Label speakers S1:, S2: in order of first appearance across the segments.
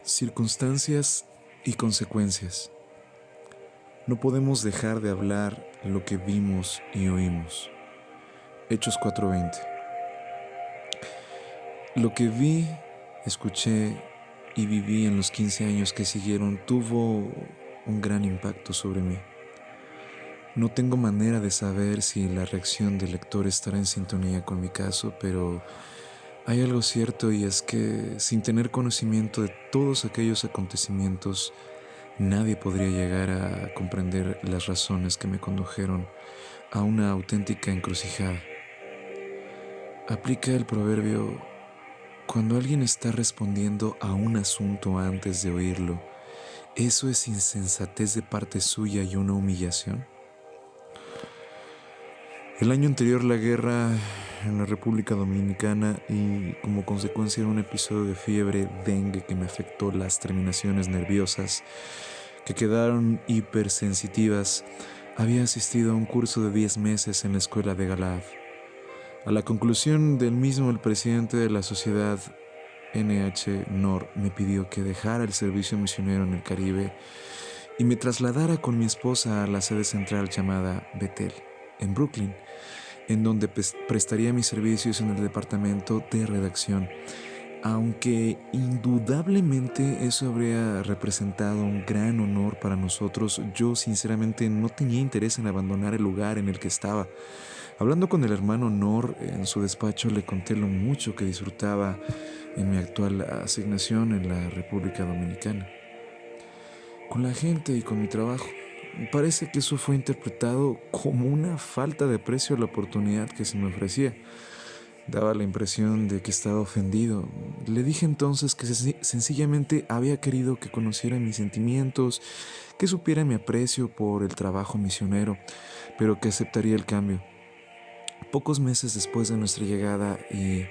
S1: Circunstancias y consecuencias. No podemos dejar de hablar lo que vimos y oímos. Hechos 4:20. Lo que vi, escuché y viví en los 15 años que siguieron tuvo un gran impacto sobre mí. No tengo manera de saber si la reacción del lector estará en sintonía con mi caso, pero hay algo cierto y es que sin tener conocimiento de todos aquellos acontecimientos, nadie podría llegar a comprender las razones que me condujeron a una auténtica encrucijada. Aplica el proverbio: cuando alguien está respondiendo a un asunto antes de oírlo, ¿eso es insensatez de parte suya y una humillación? El año anterior, la guerra en la República Dominicana y como consecuencia de un episodio de fiebre dengue que me afectó las terminaciones nerviosas que quedaron hipersensitivas, había asistido a un curso de 10 meses en la escuela de Galad. A la conclusión del mismo, el presidente de la sociedad NH-NOR me pidió que dejara el servicio misionero en el Caribe y me trasladara con mi esposa a la sede central llamada Bethel, en Brooklyn, en donde prestaría mis servicios en el departamento de redacción. Aunque indudablemente eso habría representado un gran honor para nosotros, yo sinceramente no tenía interés en abandonar el lugar en el que estaba. Hablando con el hermano Nor en su despacho, le conté lo mucho que disfrutaba en mi actual asignación en la República Dominicana, con la gente y con mi trabajo. Parece que eso fue interpretado como una falta de aprecio a la oportunidad que se me ofrecía. Daba la impresión de que estaba ofendido. Le dije entonces que sencillamente había querido que conociera mis sentimientos, que supiera mi aprecio por el trabajo misionero, pero que aceptaría el cambio. Pocos meses después de nuestra llegada y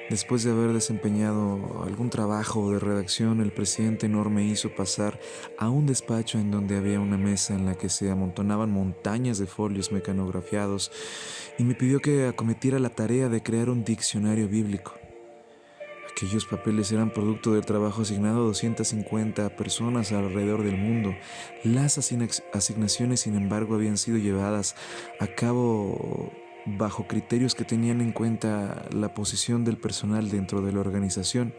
S1: después de haber desempeñado algún trabajo de redacción, el presidente Nor me hizo pasar a un despacho en donde había una mesa en la que se amontonaban montañas de folios mecanografiados y me pidió que acometiera la tarea de crear un diccionario bíblico. Aquellos papeles eran producto del trabajo asignado a 250 personas alrededor del mundo. Las asignaciones, sin embargo, habían sido llevadas a cabo bajo criterios que tenían en cuenta la posición del personal dentro de la organización,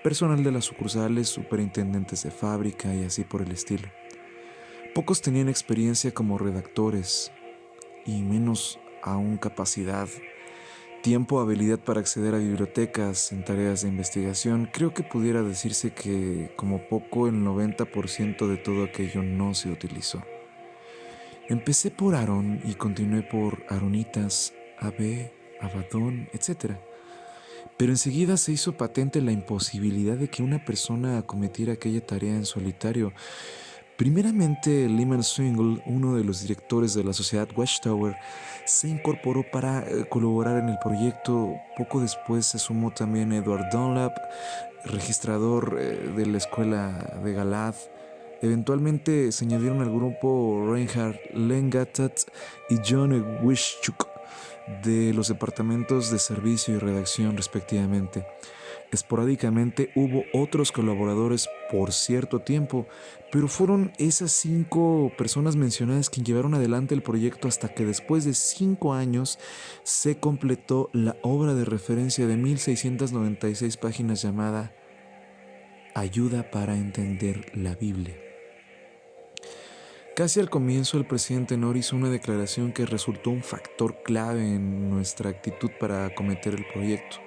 S1: personal de las sucursales, superintendentes de fábrica y así por el estilo. Pocos tenían experiencia como redactores y menos aún capacidad, tiempo o habilidad para acceder a bibliotecas en tareas de investigación. Creo que pudiera decirse que, como poco, el 90% de todo aquello no se utilizó. Empecé por Aarón y continué por Aaronitas, Abé, Abadón, etc. Pero enseguida se hizo patente la imposibilidad de que una persona acometiera aquella tarea en solitario. Primeramente, Lyman Swingle, uno de los directores de la sociedad Watchtower, se incorporó para colaborar en el proyecto. Poco después se sumó también Edward Dunlap, registrador de la escuela de Galad. Eventualmente se añadieron al grupo Reinhard Lengatat y John Wischuk de los departamentos de servicio y redacción respectivamente. Esporádicamente hubo otros colaboradores por cierto tiempo, pero fueron esas 5 personas mencionadas quienes llevaron adelante el proyecto hasta que después de 5 años se completó la obra de referencia de 1696 páginas llamada Ayuda para entender la Biblia. Casi al comienzo, el presidente Nor hizo una declaración que resultó un factor clave en nuestra actitud para acometer el proyecto.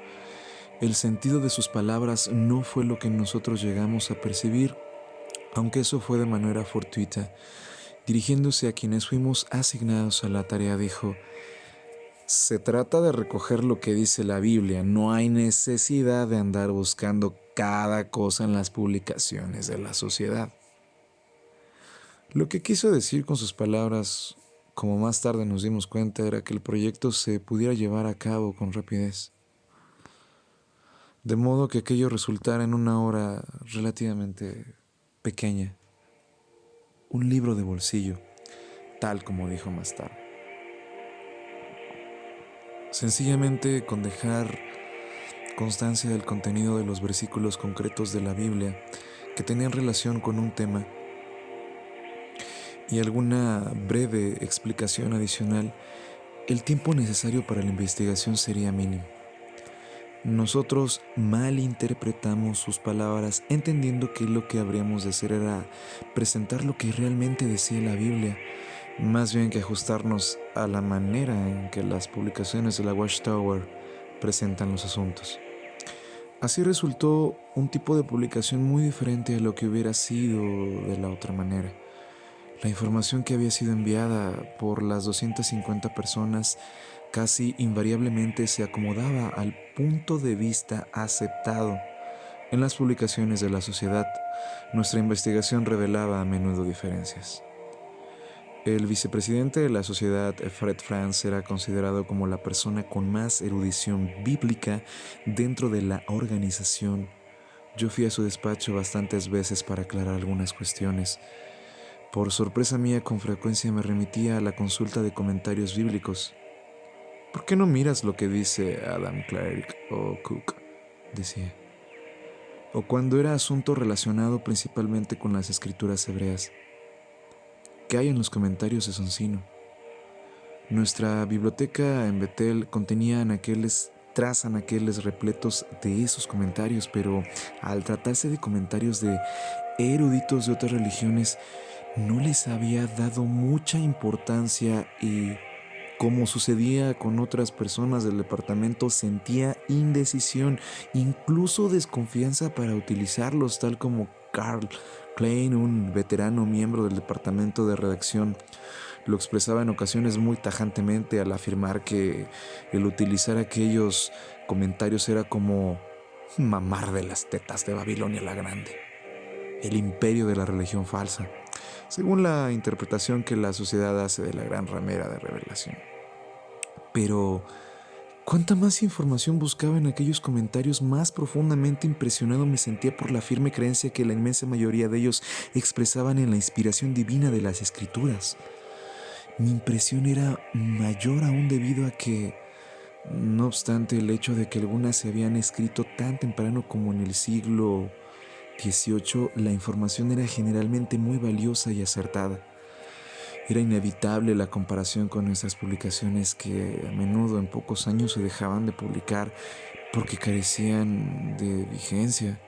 S1: El sentido de sus palabras no fue lo que nosotros llegamos a percibir, aunque eso fue de manera fortuita. Dirigiéndose a quienes fuimos asignados a la tarea, dijo: se trata de recoger lo que dice la Biblia, no hay necesidad de andar buscando cada cosa en las publicaciones de la sociedad. Lo que quiso decir con sus palabras, como más tarde nos dimos cuenta, era que el proyecto se pudiera llevar a cabo con rapidez, de modo que aquello resultara en una obra relativamente pequeña, un libro de bolsillo, tal como dijo más tarde. Sencillamente con dejar constancia del contenido de los versículos concretos de la Biblia, que tenían relación con un tema y alguna breve explicación adicional, el tiempo necesario para la investigación sería mínimo. Nosotros malinterpretamos sus palabras entendiendo que lo que habríamos de hacer era presentar lo que realmente decía la Biblia, más bien que ajustarnos a la manera en que las publicaciones de la Watchtower presentan los asuntos. Así resultó un tipo de publicación muy diferente a lo que hubiera sido de la otra manera. La información que había sido enviada por las 250 personas casi invariablemente se acomodaba al punto de vista aceptado en las publicaciones de la sociedad. Nuestra investigación revelaba a menudo diferencias. El vicepresidente de la sociedad, Fred Franz, era considerado como la persona con más erudición bíblica dentro de la organización. Yo fui a su despacho bastantes veces para aclarar algunas cuestiones. Por sorpresa mía, con frecuencia me remitía a la consulta de comentarios bíblicos. ¿Por qué no miras lo que dice Adam Clarke o Cook?, decía. O cuando era asunto relacionado principalmente con las escrituras hebreas. ¿Qué hay en los comentarios de Soncino? Nuestra biblioteca en Betel contenía anaqueles repletos de esos comentarios, pero al tratarse de comentarios de eruditos de otras religiones, no les había dado mucha importancia y, como sucedía con otras personas del departamento, sentía indecisión, incluso desconfianza para utilizarlos, tal como Carl Klein, un veterano miembro del departamento de redacción, lo expresaba en ocasiones muy tajantemente al afirmar que el utilizar aquellos comentarios era como mamar de las tetas de Babilonia la Grande, el imperio de la religión falsa, según la interpretación que la sociedad hace de la gran ramera de revelación. Pero cuanta más información buscaba en aquellos comentarios, más profundamente impresionado me sentía por la firme creencia que la inmensa mayoría de ellos expresaban en la inspiración divina de las Escrituras. Mi impresión era mayor aún debido a que, no obstante el hecho de que algunas se habían escrito tan temprano como en el siglo XVIII, la información era generalmente muy valiosa y acertada. Era inevitable la comparación con esas publicaciones que a menudo en pocos años se dejaban de publicar porque carecían de vigencia.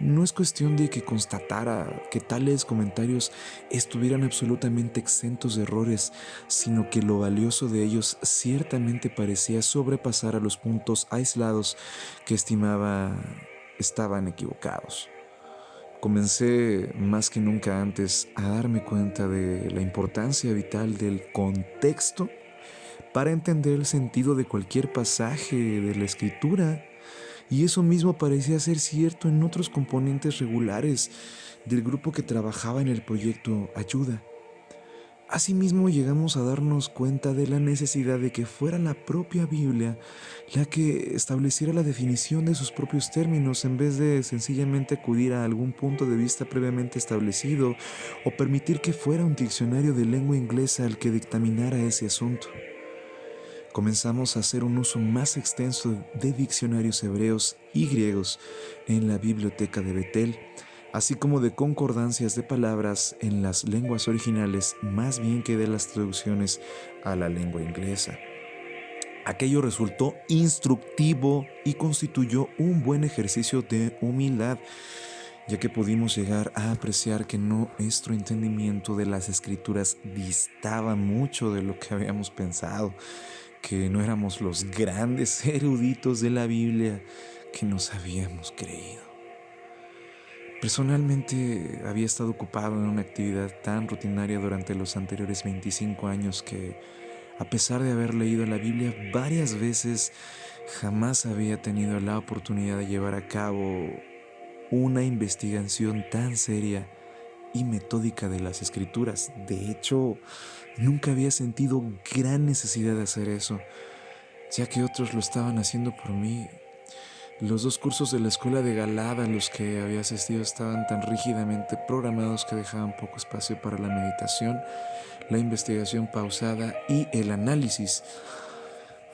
S1: No es cuestión de que constatara que tales comentarios estuvieran absolutamente exentos de errores, sino que lo valioso de ellos ciertamente parecía sobrepasar a los puntos aislados que estimaba estaban equivocados. Comencé más que nunca antes a darme cuenta de la importancia vital del contexto para entender el sentido de cualquier pasaje de la Escritura. Y eso mismo parecía ser cierto en otros componentes regulares del grupo que trabajaba en el proyecto Ayuda. Asimismo, llegamos a darnos cuenta de la necesidad de que fuera la propia Biblia la que estableciera la definición de sus propios términos en vez de sencillamente acudir a algún punto de vista previamente establecido o permitir que fuera un diccionario de lengua inglesa el que dictaminara ese asunto. Comenzamos a hacer un uso más extenso de diccionarios hebreos y griegos en la biblioteca de Betel, así como de concordancias de palabras en las lenguas originales más bien que de las traducciones a la lengua inglesa. Aquello resultó instructivo y constituyó un buen ejercicio de humildad, ya que pudimos llegar a apreciar que nuestro entendimiento de las Escrituras distaba mucho de lo que habíamos pensado, que no éramos los grandes eruditos de la Biblia que nos habíamos creído. Personalmente había estado ocupado en una actividad tan rutinaria durante los anteriores 25 años que, a pesar de haber leído la Biblia varias veces, jamás había tenido la oportunidad de llevar a cabo una investigación tan seria y metódica de las Escrituras. De hecho, nunca había sentido gran necesidad de hacer eso, ya que otros lo estaban haciendo por mí. Los 2 cursos de la escuela de Galada a los que había asistido estaban tan rígidamente programados que dejaban poco espacio para la meditación, la investigación pausada y el análisis.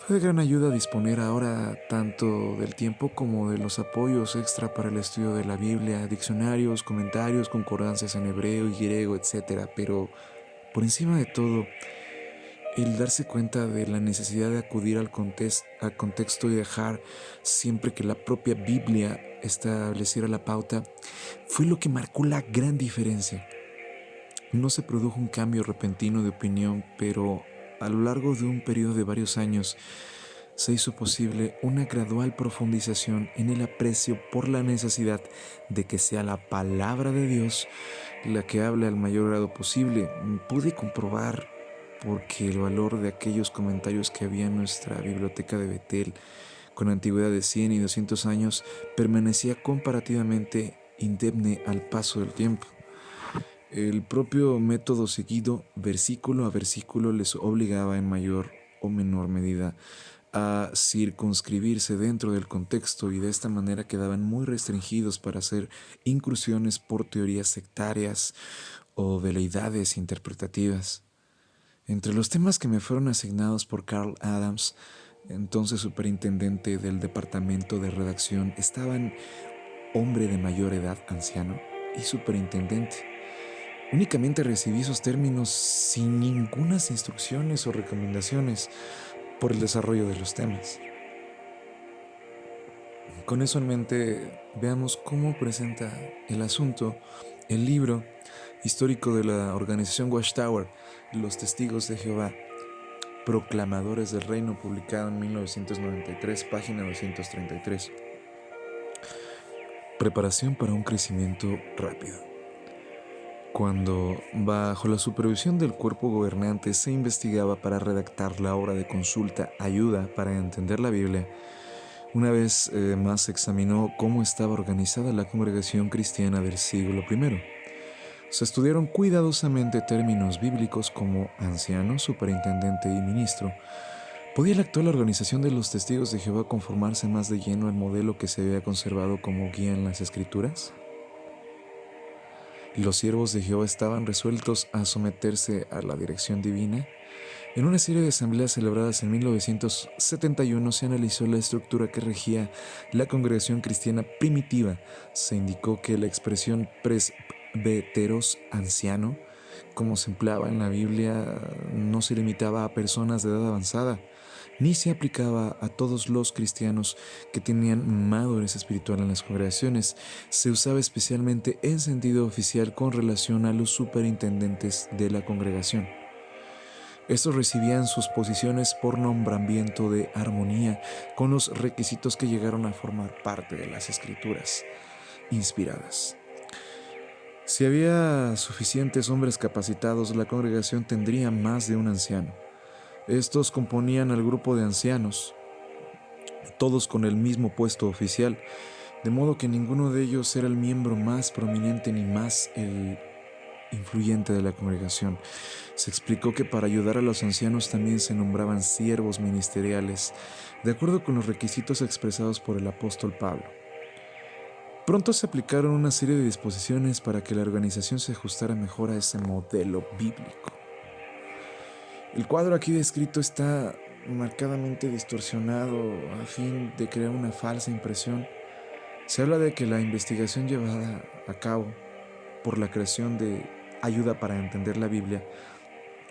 S1: Fue de gran ayuda disponer ahora tanto del tiempo como de los apoyos extra para el estudio de la Biblia, diccionarios, comentarios, concordancias en hebreo y griego, etc. Pero por encima de todo, el darse cuenta de la necesidad de acudir al contexto y dejar siempre que la propia Biblia estableciera la pauta, fue lo que marcó la gran diferencia. No se produjo un cambio repentino de opinión, pero a lo largo de un periodo de varios años se hizo posible una gradual profundización en el aprecio por la necesidad de que sea la palabra de Dios la que hable al mayor grado posible. Pude comprobar porque el valor de aquellos comentarios que había en nuestra biblioteca de Betel, con antigüedad de 100 y 200 años, permanecía comparativamente indemne al paso del tiempo. El propio método seguido, versículo a versículo, les obligaba en mayor o menor medida a circunscribirse dentro del contexto y de esta manera quedaban muy restringidos para hacer incursiones por teorías sectarias o veleidades interpretativas. Entre los temas que me fueron asignados por Carl Adams, entonces superintendente del departamento de redacción, estaban hombre de mayor edad, anciano, y superintendente. Únicamente recibí esos términos sin ningunas instrucciones o recomendaciones por el desarrollo de los temas. Con eso en mente, veamos cómo presenta el asunto el libro histórico de la organización Watchtower, Los Testigos de Jehová, Proclamadores del Reino, publicado en 1993, página 233. Preparación para un crecimiento rápido. Cuando, bajo la supervisión del cuerpo gobernante, se investigaba para redactar la obra de consulta Ayuda para entender la Biblia, una vez más se examinó cómo estaba organizada la congregación cristiana del siglo I. Se estudiaron cuidadosamente términos bíblicos como anciano, superintendente y ministro. ¿Podía la actual organización de los Testigos de Jehová conformarse más de lleno al modelo que se había conservado como guía en las Escrituras? Los siervos de Jehová estaban resueltos a someterse a la dirección divina. En una serie de asambleas celebradas en 1971 se analizó la estructura que regía la congregación cristiana primitiva. Se indicó que la expresión presbíteros, anciano, como se empleaba en la Biblia, no se limitaba a personas de edad avanzada, ni se aplicaba a todos los cristianos que tenían madurez espiritual en las congregaciones. Se usaba especialmente en sentido oficial con relación a los superintendentes de la congregación. Estos recibían sus posiciones por nombramiento de armonía con los requisitos que llegaron a formar parte de las escrituras inspiradas. Si había suficientes hombres capacitados, la congregación tendría más de un anciano. Estos componían al grupo de ancianos, todos con el mismo puesto oficial, de modo que ninguno de ellos era el miembro más prominente ni más el influyente de la congregación. Se explicó que para ayudar a los ancianos también se nombraban siervos ministeriales, de acuerdo con los requisitos expresados por el apóstol Pablo. Pronto se aplicaron una serie de disposiciones para que la organización se ajustara mejor a ese modelo bíblico. El cuadro aquí descrito está marcadamente distorsionado a fin de crear una falsa impresión. Se habla de que la investigación llevada a cabo por la creación de Ayuda para entender la Biblia,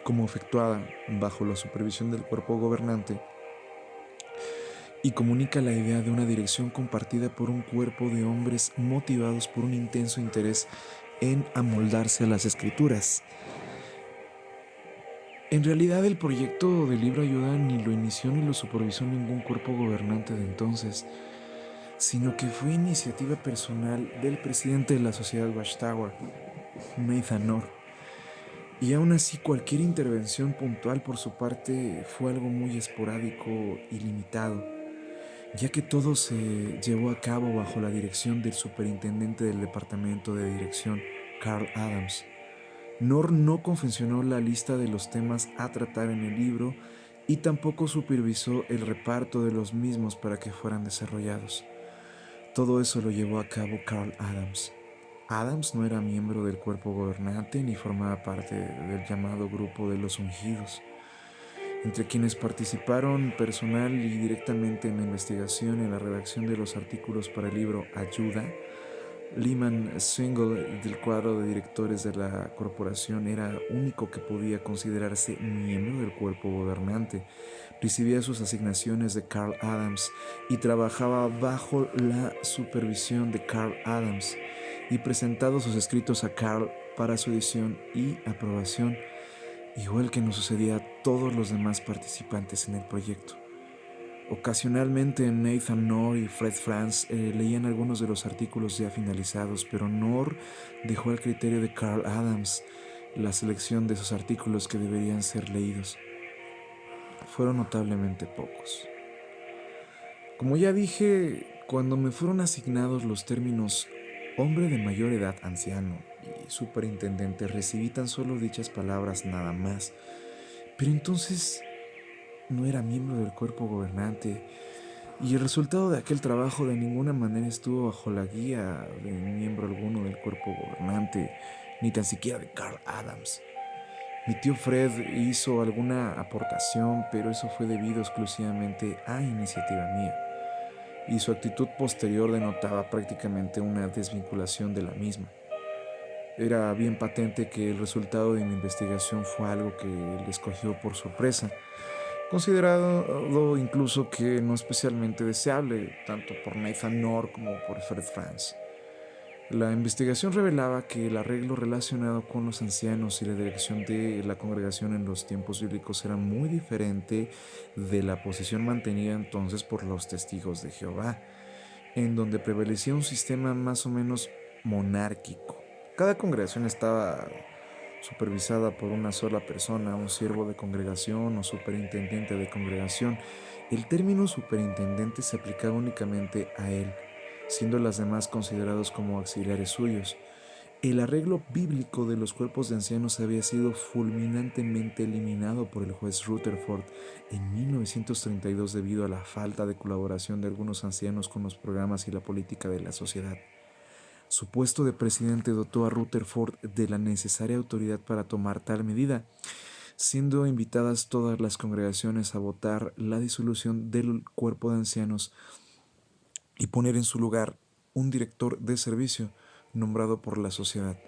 S1: como efectuada bajo la supervisión del cuerpo gobernante, y comunica la idea de una dirección compartida por un cuerpo de hombres motivados por un intenso interés en amoldarse a las escrituras. En realidad, el proyecto del libro Ayuda ni lo inició ni lo supervisó ningún cuerpo gobernante de entonces, sino que fue iniciativa personal del presidente de la sociedad Watchtower, Nathan Orr. Y aún así, cualquier intervención puntual por su parte fue algo muy esporádico y limitado, ya que todo se llevó a cabo bajo la dirección del superintendente del departamento de dirección, Carl Adams. Orr no confeccionó la lista de los temas a tratar en el libro y tampoco supervisó el reparto de los mismos para que fueran desarrollados. Todo eso lo llevó a cabo Carl Adams. Adams no era miembro del cuerpo gobernante ni formaba parte del llamado grupo de los ungidos. Entre quienes participaron personal y directamente en la investigación y en la redacción de los artículos para el libro Ayuda, Lyman Swingle, del cuadro de directores de la corporación, era único que podía considerarse miembro del cuerpo gobernante. Recibía sus asignaciones de Carl Adams y trabajaba bajo la supervisión de Carl Adams y presentado sus escritos a Carl para su edición y aprobación, igual que nos sucedía a todos los demás participantes en el proyecto. Ocasionalmente Nathan Knorr y Fred Franz leían algunos de los artículos ya finalizados, pero Knorr dejó al criterio de Carl Adams la selección de esos artículos que deberían ser leídos. Fueron notablemente pocos. Como ya dije, cuando me fueron asignados los términos hombre de mayor edad, anciano y superintendente, recibí tan solo dichas palabras nada más. Pero entonces no era miembro del cuerpo gobernante y el resultado de aquel trabajo de ninguna manera estuvo bajo la guía de miembro alguno del cuerpo gobernante, ni tan siquiera de Carl Adams. Mi tío Fred hizo alguna aportación, pero eso fue debido exclusivamente a iniciativa mía, y su actitud posterior denotaba prácticamente una desvinculación de la misma. Era bien patente que el resultado de mi investigación fue algo que él escogió por sorpresa, considerado incluso que no especialmente deseable, tanto por Nathan Knorr como por Fred Franz. La investigación revelaba que el arreglo relacionado con los ancianos y la dirección de la congregación en los tiempos bíblicos era muy diferente de la posición mantenida entonces por los testigos de Jehová, en donde prevalecía un sistema más o menos monárquico. Cada congregación estaba supervisada por una sola persona, un siervo de congregación o superintendente de congregación. El término superintendente se aplicaba únicamente a él, siendo las demás considerados como auxiliares suyos. El arreglo bíblico de los cuerpos de ancianos había sido fulminantemente eliminado por el juez Rutherford en 1932 debido a la falta de colaboración de algunos ancianos con los programas y la política de la sociedad. Su puesto de presidente dotó a Rutherford de la necesaria autoridad para tomar tal medida, siendo invitadas todas las congregaciones a votar la disolución del cuerpo de ancianos y poner en su lugar un director de servicio nombrado por la sociedad.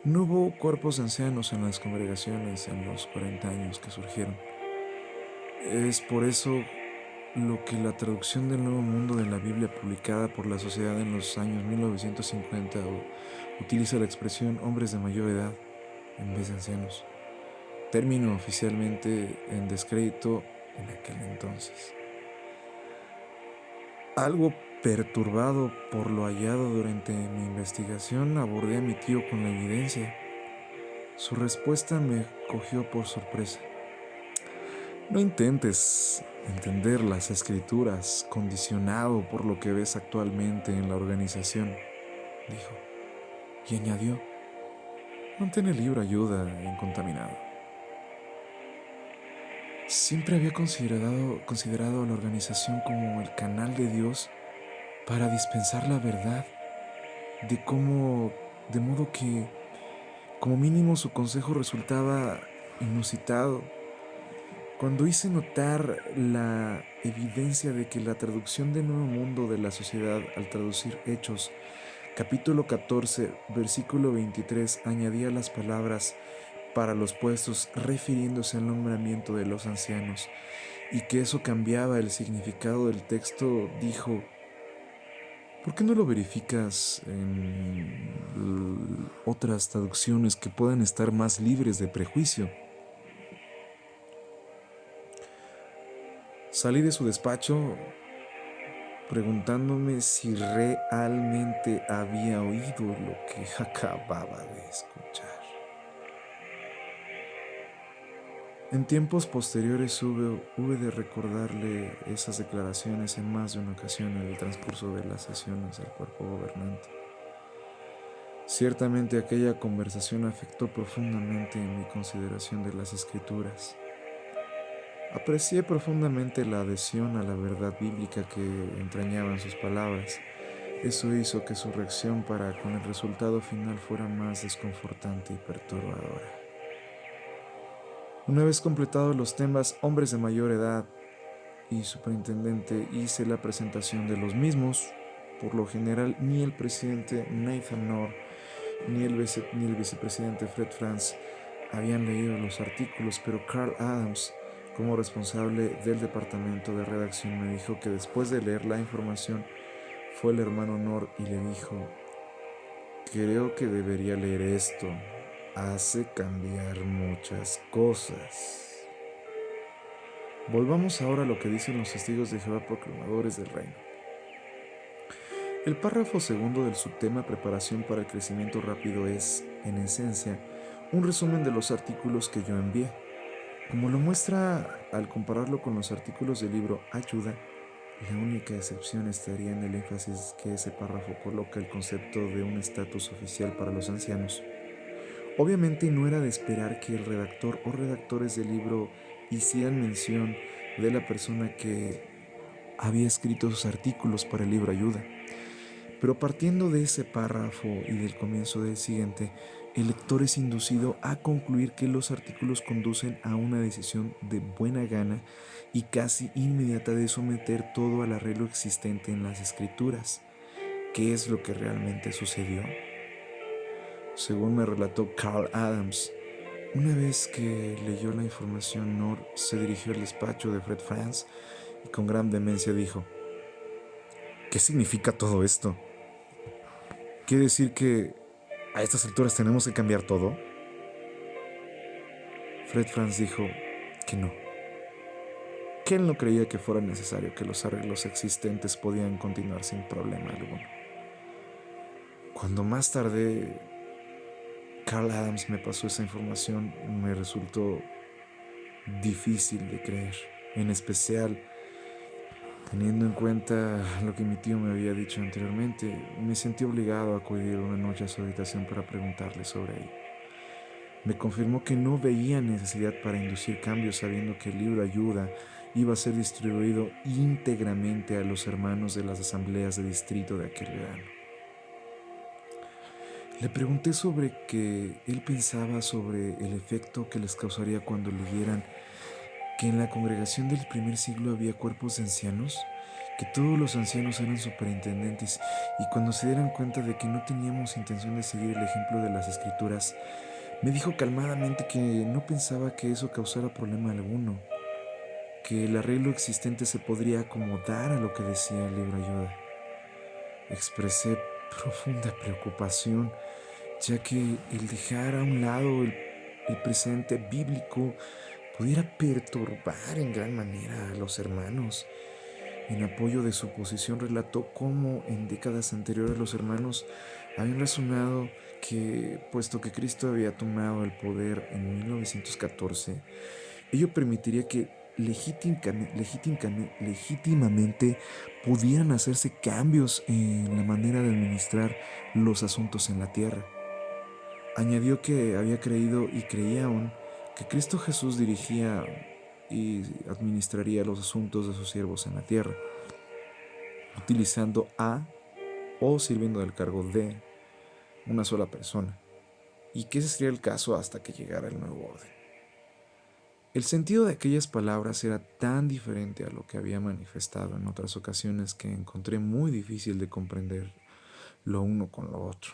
S1: No hubo cuerpos de ancianos en las congregaciones en los 40 años que surgieron. Es por eso lo que la traducción del Nuevo Mundo de la Biblia publicada por la Sociedad en los años 1950 utiliza la expresión hombres de mayor edad en vez de ancianos, término oficialmente en descrédito en aquel entonces. Algo perturbado por lo hallado durante mi investigación, abordé a mi tío con la evidencia. Su respuesta me cogió por sorpresa. No intentes entender las escrituras condicionado por lo que ves actualmente en la organización, dijo, y añadió, mantén el libro Ayuda incontaminado. Siempre había considerado a la organización como el canal de Dios para dispensar la verdad, de modo que, como mínimo, su consejo resultaba inusitado. Cuando hice notar la evidencia de que la traducción de Nuevo Mundo de la Sociedad al traducir Hechos, capítulo 14, versículo 23, añadía las palabras para los puestos refiriéndose al nombramiento de los ancianos, y que eso cambiaba el significado del texto, dijo, ¿por qué no lo verificas en otras traducciones que puedan estar más libres de prejuicio? Salí de su despacho preguntándome si realmente había oído lo que acababa de escuchar. En tiempos posteriores hube de recordarle esas declaraciones en más de una ocasión en el transcurso de las sesiones del cuerpo gobernante. Ciertamente aquella conversación afectó profundamente mi consideración de las escrituras. Aprecié profundamente la adhesión a la verdad bíblica que entrañaban sus palabras. Eso hizo que su reacción para con el resultado final fuera más desconfortante y perturbadora. Una vez completados los temas hombres de mayor edad y superintendente, hice la presentación de los mismos. Por lo general, ni el presidente Nathan Knorr ni el vicepresidente Fred Franz habían leído los artículos, pero Carl Adams, como responsable del departamento de redacción, me dijo que después de leer la información fue el hermano Knorr y le dijo: creo que debería leer esto, hace cambiar muchas cosas. Volvamos ahora a lo que dicen los testigos de Jehová proclamadores del reino. El párrafo segundo del subtema Preparación para el crecimiento rápido es, en esencia, un resumen de los artículos que yo envié. Como lo muestra al compararlo con los artículos del libro Ayuda, la única excepción estaría en el énfasis que ese párrafo coloca el concepto de un estatus oficial para los ancianos. Obviamente no era de esperar que el redactor o redactores del libro hicieran mención de la persona que había escrito sus artículos para el libro Ayuda. Pero partiendo de ese párrafo y del comienzo del siguiente, el lector es inducido a concluir que los artículos conducen a una decisión de buena gana y casi inmediata de someter todo al arreglo existente en las escrituras. ¿Qué es lo que realmente sucedió? Según me relató Carl Adams, una vez que leyó la información, Knorr se dirigió al despacho de Fred Franz y con gran vehemencia dijo: ¿qué significa todo esto? ¿Quiere decir que a estas alturas tenemos que cambiar todo? Fred Franz dijo que no, que él no creía que fuera necesario, que los arreglos existentes podían continuar sin problema alguno. Cuando más tarde Carl Adams me pasó esa información, me resultó difícil de creer, en especial teniendo en cuenta lo que mi tío me había dicho anteriormente. Me sentí obligado a acudir una noche a su habitación para preguntarle sobre ello. Me confirmó que no veía necesidad para inducir cambios, sabiendo que el libro Ayuda iba a ser distribuido íntegramente a los hermanos de las asambleas de distrito de aquel verano. Le pregunté sobre qué él pensaba sobre el efecto que les causaría cuando leyeran que en la congregación del primer siglo había cuerpos de ancianos, que todos los ancianos eran superintendentes, y cuando se dieran cuenta de que no teníamos intención de seguir el ejemplo de las escrituras, me dijo calmadamente que no pensaba que eso causara problema alguno, que el arreglo existente se podría acomodar a lo que decía el libro Ayuda. Expresé profunda preocupación, ya que el dejar a un lado el presente bíblico pudiera perturbar en gran manera a los hermanos. En apoyo de su posición, relató cómo en décadas anteriores los hermanos habían razonado que, puesto que Cristo había tomado el poder en 1914, ello permitiría que legítimamente pudieran hacerse cambios en la manera de administrar los asuntos en la tierra. Añadió que había creído y creía aún que Cristo Jesús dirigía y administraría los asuntos de sus siervos en la tierra, utilizando a o sirviendo del cargo de una sola persona, y que ese sería el caso hasta que llegara el nuevo orden. El sentido de aquellas palabras era tan diferente a lo que había manifestado en otras ocasiones que encontré muy difícil de comprender lo uno con lo otro.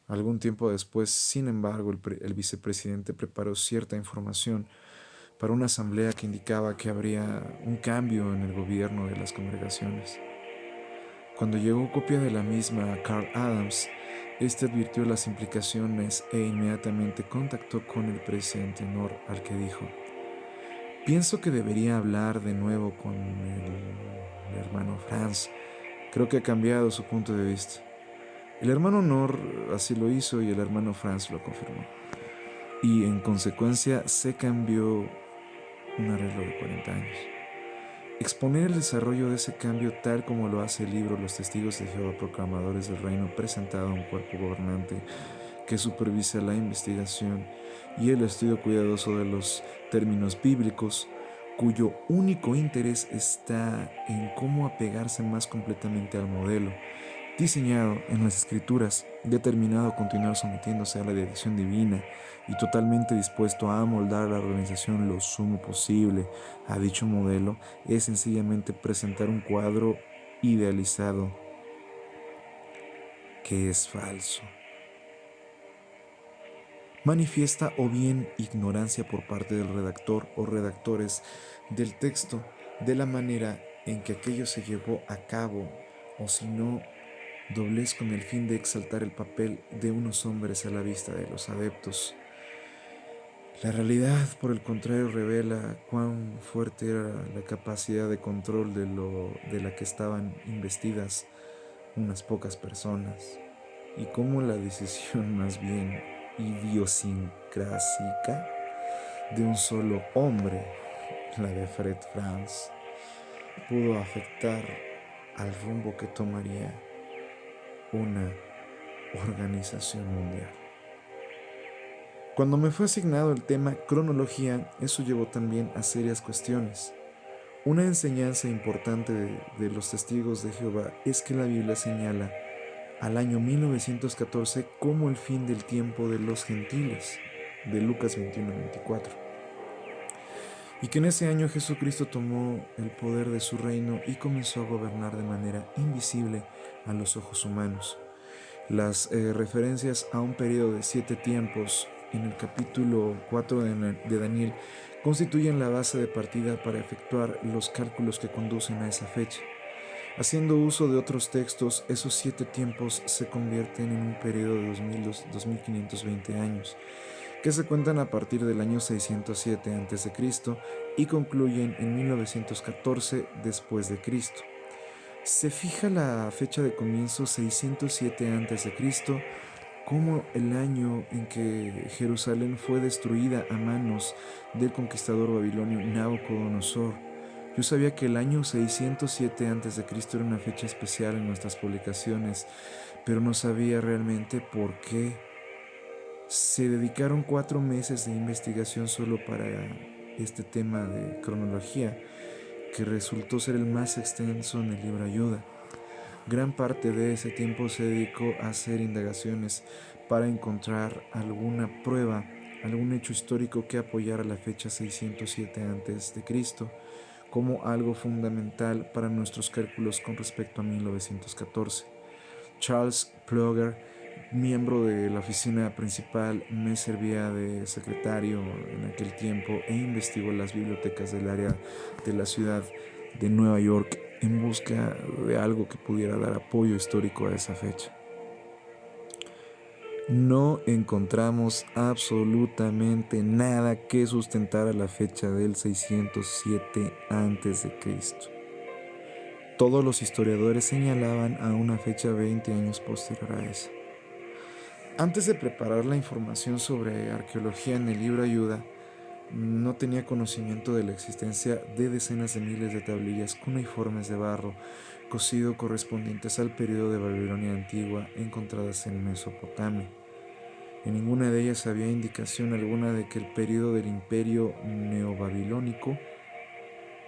S1: Algún tiempo después, sin embargo, el vicepresidente preparó cierta información para una asamblea que indicaba que habría un cambio en el gobierno de las congregaciones. Cuando llegó copia de la misma a Carl Adams, este advirtió las implicaciones e inmediatamente contactó con el presidente Knorr, al que dijo: pienso que debería hablar de nuevo con el hermano Franz. Creo que ha cambiado su punto de vista. El hermano Knorr así lo hizo y el hermano Franz lo confirmó. Y en consecuencia se cambió un arreglo de 40 años. Exponer el desarrollo de ese cambio tal como lo hace el libro Los Testigos de Jehová Proclamadores del Reino, presentado a un cuerpo gobernante que supervisa la investigación y el estudio cuidadoso de los términos bíblicos, cuyo único interés está en cómo apegarse más completamente al modelo, diseñado en las escrituras, determinado a continuar sometiéndose a la dirección divina y totalmente dispuesto a amoldar la organización lo sumo posible a dicho modelo, es sencillamente presentar un cuadro idealizado que es falso. Manifiesta o bien ignorancia por parte del redactor o redactores del texto de la manera en que aquello se llevó a cabo, o si no, doblez con el fin de exaltar el papel de unos hombres a la vista de los adeptos. La realidad, por el contrario, revela cuán fuerte era la capacidad de control de la que estaban investidas unas pocas personas, y cómo la decisión más bien idiosincrásica de un solo hombre, la de Fred Franz, pudo afectar al rumbo que tomaría una organización mundial. Cuando me fue asignado el tema cronología, eso llevó también a serias cuestiones. Una enseñanza importante de los testigos de Jehová es que la Biblia señala al año 1914 como el fin del tiempo de los gentiles, de Lucas 21-24, y que en ese año Jesucristo tomó el poder de su reino y comenzó a gobernar de manera invisible a los ojos humanos. Las referencias a un periodo de 7 tiempos en el capítulo 4 de Daniel constituyen la base de partida para efectuar los cálculos que conducen a esa fecha. Haciendo uso de otros textos, esos 7 tiempos se convierten en un periodo de 2520 años, que se cuentan a partir del año 607 a.C. y concluyen en 1914 después de Cristo. Se fija la fecha de comienzo 607 a.C. como el año en que Jerusalén fue destruida a manos del conquistador babilonio Nabucodonosor. Yo sabía que el año 607 a.C. era una fecha especial en nuestras publicaciones, pero no sabía realmente por qué. Se dedicaron 4 meses de investigación solo para este tema de cronología, que resultó ser el más extenso en el libro Ayuda. Gran parte de ese tiempo se dedicó a hacer indagaciones para encontrar alguna prueba, algún hecho histórico que apoyara la fecha 607 a.C. como algo fundamental para nuestros cálculos con respecto a 1914. Charles Plugger, miembro de la oficina principal, me servía de secretario en aquel tiempo e investigó las bibliotecas del área de la ciudad de Nueva York en busca de algo que pudiera dar apoyo histórico a esa fecha. No encontramos absolutamente nada que sustentara la fecha del 607 a.C. Todos los historiadores señalaban a una fecha 20 años posterior a esa. Antes de preparar la información sobre arqueología en el libro Ayuda, no tenía conocimiento de la existencia de decenas de miles de tablillas cuneiformes de barro cocido correspondientes al periodo de Babilonia antigua encontradas en Mesopotamia. En ninguna de ellas había indicación alguna de que el periodo del imperio neobabilónico,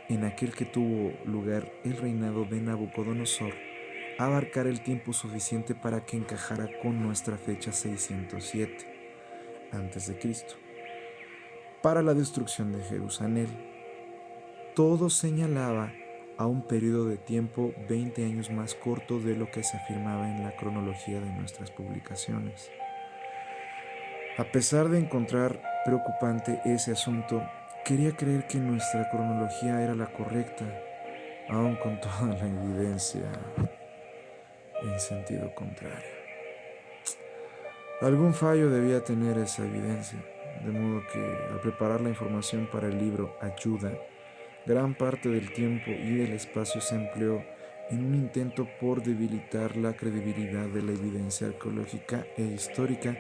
S1: en aquel que tuvo lugar el reinado de Nabucodonosor, abarcara el tiempo suficiente para que encajara con nuestra fecha 607 a.C. para la destrucción de Jerusalén. Todo señalaba a un periodo de tiempo 20 años más corto de lo que se afirmaba en la cronología de nuestras publicaciones. A pesar de encontrar preocupante ese asunto, quería creer que nuestra cronología era la correcta, aun con toda la evidencia en sentido contrario. Algún fallo debía tener esa evidencia, de modo que al preparar la información para el libro Ayuda, gran parte del tiempo y del espacio se empleó en un intento por debilitar la credibilidad de la evidencia arqueológica e histórica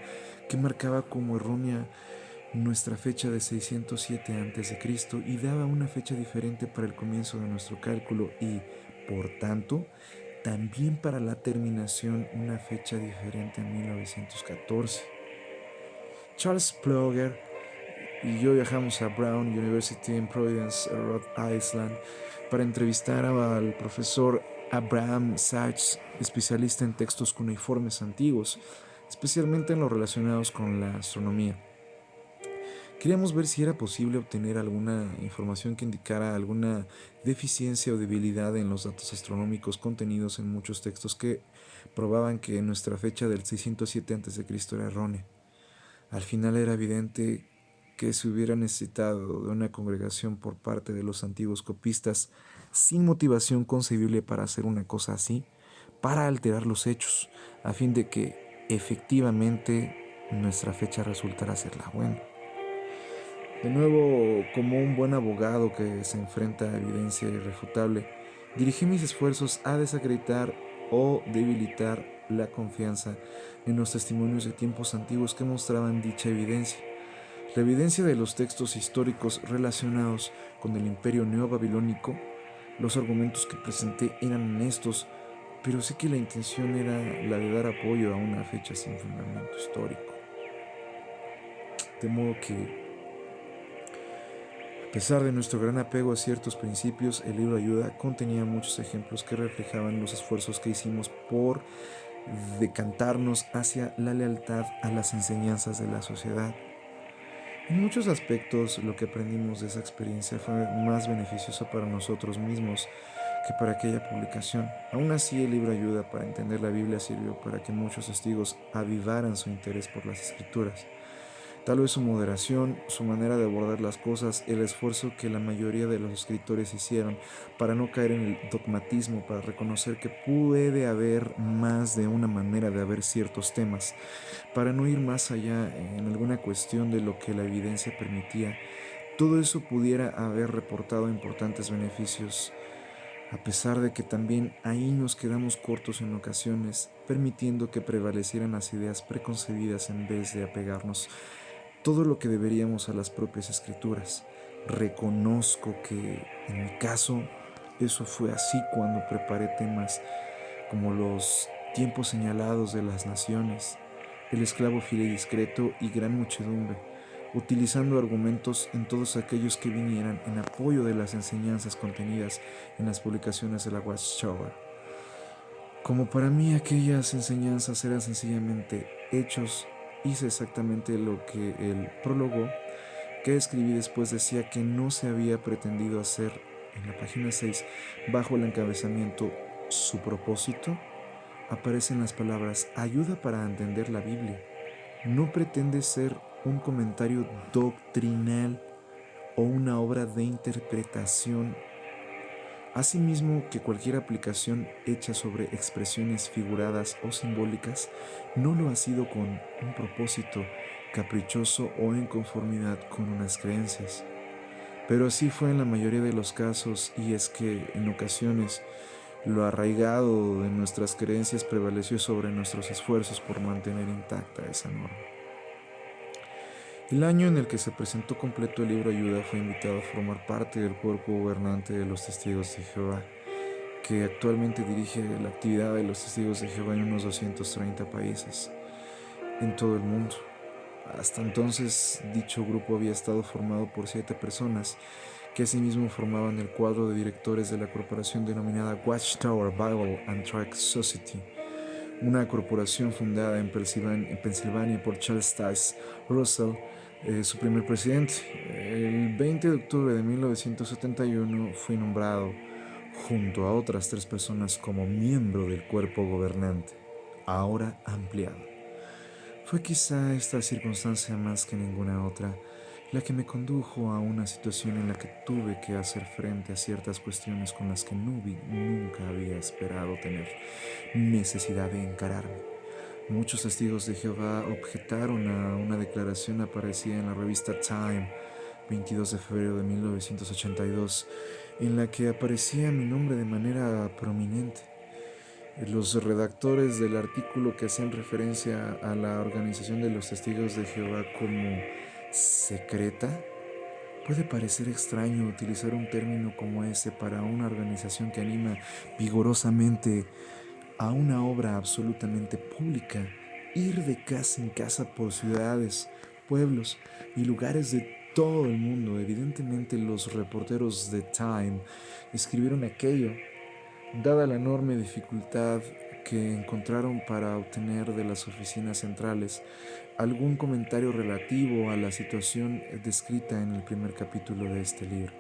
S1: que marcaba como errónea nuestra fecha de 607 a.C. y daba una fecha diferente para el comienzo de nuestro cálculo y, por tanto, también para la terminación una fecha diferente en 1914. Charles Plugger y yo viajamos a Brown University en Providence, Rhode Island, para entrevistar al profesor Abraham Sachs, especialista en textos cuneiformes antiguos, especialmente en los relacionados con la astronomía. Queríamos ver si era posible obtener alguna información que indicara alguna deficiencia o debilidad en los datos astronómicos contenidos en muchos textos que probaban que nuestra fecha del 607 a.C. era errónea. Al final era evidente que se hubiera necesitado de una congregación por parte de los antiguos copistas sin motivación concebible para hacer una cosa así, para alterar los hechos, a fin de que efectivamente nuestra fecha resultara ser la buena. De nuevo, como un buen abogado que se enfrenta a evidencia irrefutable, dirigí mis esfuerzos a desacreditar o debilitar la confianza en los testimonios de tiempos antiguos que mostraban dicha evidencia. La evidencia de los textos históricos relacionados con el imperio neobabilónico, los argumentos que presenté eran honestos, pero sé que la intención era la de dar apoyo a una fecha sin fundamento histórico. De modo que, a pesar de nuestro gran apego a ciertos principios, el libro Ayuda contenía muchos ejemplos que reflejaban los esfuerzos que hicimos por decantarnos hacia la lealtad a las enseñanzas de la sociedad. En muchos aspectos, lo que aprendimos de esa experiencia fue más beneficioso para nosotros mismos que para aquella publicación. Aún así, el libro Ayuda para entender la Biblia sirvió para que muchos testigos avivaran su interés por las Escrituras. Tal vez su moderación, su manera de abordar las cosas, el esfuerzo que la mayoría de los escritores hicieron para no caer en el dogmatismo, para reconocer que puede haber más de una manera de ver ciertos temas, para no ir más allá en alguna cuestión de lo que la evidencia permitía, todo eso pudiera haber reportado importantes beneficios, a pesar de que también ahí nos quedamos cortos en ocasiones, permitiendo que prevalecieran las ideas preconcebidas en vez de apegarnos todo lo que deberíamos a las propias escrituras. Reconozco que en mi caso eso fue así cuando preparé temas como los tiempos señalados de las naciones, el esclavo fiel y discreto y gran muchedumbre, utilizando argumentos en todos aquellos que vinieran en apoyo de las enseñanzas contenidas en las publicaciones de la Watchtower. Como para mí aquellas enseñanzas eran sencillamente hechos, hice exactamente lo que el prólogo que escribí después decía que no se había pretendido hacer en la página 6 bajo el encabezamiento su propósito. Aparecen las palabras ayuda para entender la Biblia. No pretende ser un comentario doctrinal o una obra de interpretación. Asimismo que cualquier aplicación hecha sobre expresiones figuradas o simbólicas no lo ha sido con un propósito caprichoso o en conformidad con unas creencias. Pero así fue en la mayoría de los casos, y es que en ocasiones lo arraigado de nuestras creencias prevaleció sobre nuestros esfuerzos por mantener intacta esa norma. El año en el que se presentó completo el libro Ayuda fue invitado a formar parte del cuerpo gobernante de los Testigos de Jehová, que actualmente dirige la actividad de los Testigos de Jehová en unos 230 países en todo el mundo. Hasta entonces, dicho grupo había estado formado por 7 personas, que asimismo formaban el cuadro de directores de la corporación denominada Watchtower Bible and Tract Society, una corporación fundada en Pensilvania por Charles Taze Russell, su primer presidente. El 20 de octubre de 1971 fue nombrado, junto a otras 3 personas, como miembro del cuerpo gobernante, ahora ampliado. Fue quizá esta circunstancia más que ninguna otra la que me condujo a una situación en la que tuve que hacer frente a ciertas cuestiones con las que nunca había esperado tener necesidad de encararme. Muchos testigos de Jehová objetaron a una declaración aparecida en la revista Time, 22 de febrero de 1982, en la que aparecía mi nombre de manera prominente. Los redactores del artículo que hacían referencia a la organización de los testigos de Jehová como secreta. Puede parecer extraño utilizar un término como ese para una organización que anima vigorosamente a una obra absolutamente pública, ir de casa en casa por ciudades, pueblos y lugares de todo el mundo. Evidentemente los reporteros de Time escribieron aquello Dada la enorme dificultad que encontraron para obtener de las oficinas centrales algún comentario relativo a la situación descrita en el primer capítulo de este libro.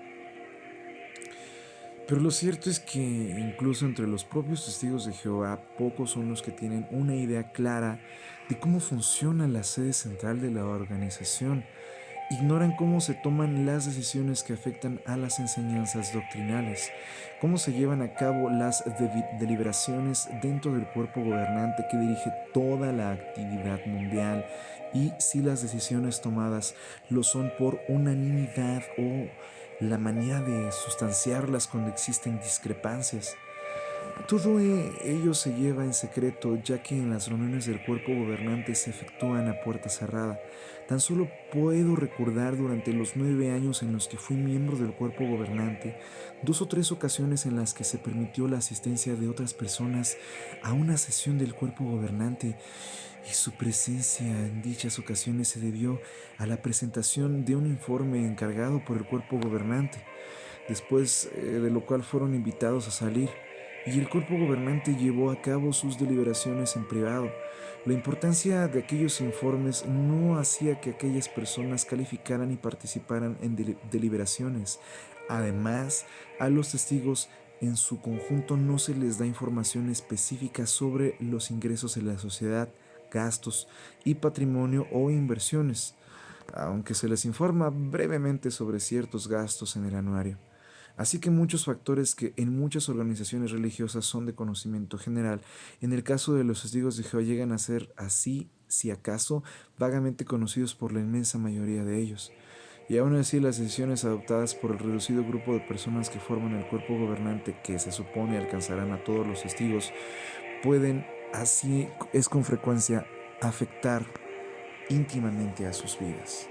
S1: Pero lo cierto es que incluso entre los propios testigos de Jehová, pocos son los que tienen una idea clara de cómo funciona la sede central de la organización. Ignoran cómo se toman las decisiones que afectan a las enseñanzas doctrinales, cómo se llevan a cabo las deliberaciones dentro del cuerpo gobernante que dirige toda la actividad mundial y si las decisiones tomadas lo son por unanimidad o la manera de sustanciarlas cuando existen discrepancias. Todo ello se lleva en secreto, ya que en las reuniones del cuerpo gobernante se efectúan a puerta cerrada. Tan solo puedo recordar durante los 9 años en los que fui miembro del cuerpo gobernante, 2 o 3 ocasiones en las que se permitió la asistencia de otras personas a una sesión del cuerpo gobernante, y su presencia en dichas ocasiones se debió a la presentación de un informe encargado por el cuerpo gobernante, después de lo cual fueron invitados a salir, y el cuerpo gobernante llevó a cabo sus deliberaciones en privado. La importancia de aquellos informes no hacía que aquellas personas calificaran y participaran en deliberaciones. Además, a los testigos en su conjunto no se les da información específica sobre los ingresos de la sociedad, gastos y patrimonio o inversiones, aunque se les informa brevemente sobre ciertos gastos en el anuario. Así que muchos factores que en muchas organizaciones religiosas son de conocimiento general, en el caso de los testigos de Jehová llegan a ser así, si acaso, vagamente conocidos por la inmensa mayoría de ellos. Y aún así las decisiones adoptadas por el reducido grupo de personas que forman el cuerpo gobernante, que se supone alcanzarán a todos los testigos, pueden, así es con frecuencia, afectar íntimamente a sus vidas.